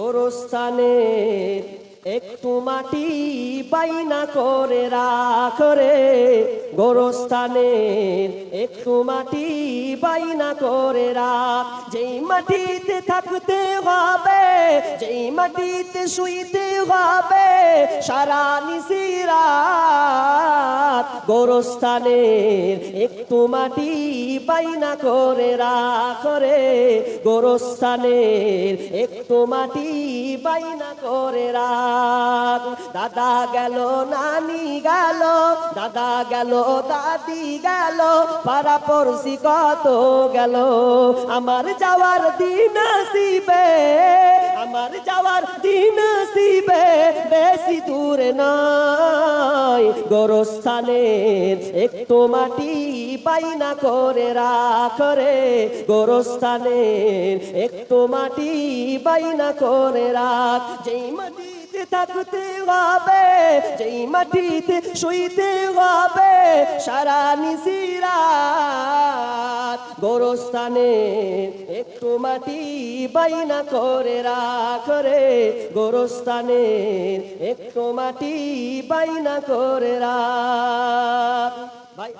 গোরস্থানে একটু মাটি বাইনা করে রাখ রে, গোরস্থানে একটু মাটি বাইনা করে রাখ। যেই মাটিতে থাকতে হবে, যেই মাটিতে শুইতে হবে সারা নিশিরাত, গোরস্থানের একটু মাটি বাইনা করে রাখ রে, গোরস্থানের একটু মাটি বাইনা করে রাখ। দাদা গেল নানি গেল, দাদা গেল দাদি গেল, পাড়া পড়শি কত গেল, আমার যাওয়ার দিন আসিবে, আমার যাওয়ার দিন আসিবে বেশি দূরে নয়, গোরস্থানের একটু মাটি বাইনা করে রাখ রে, গোরস্থানের একটু মাটি বাইনা করে রাখ। যেই মাটিতে থাকতে হবে, যেই মাটিতে শুইতে হবে সারা নিশিরাত, গোরস্থানের একটু মাটি বাইনা করে রাখ রে, গোরস্থানের একটু মাটি বাইনা করে রাখ। ভাই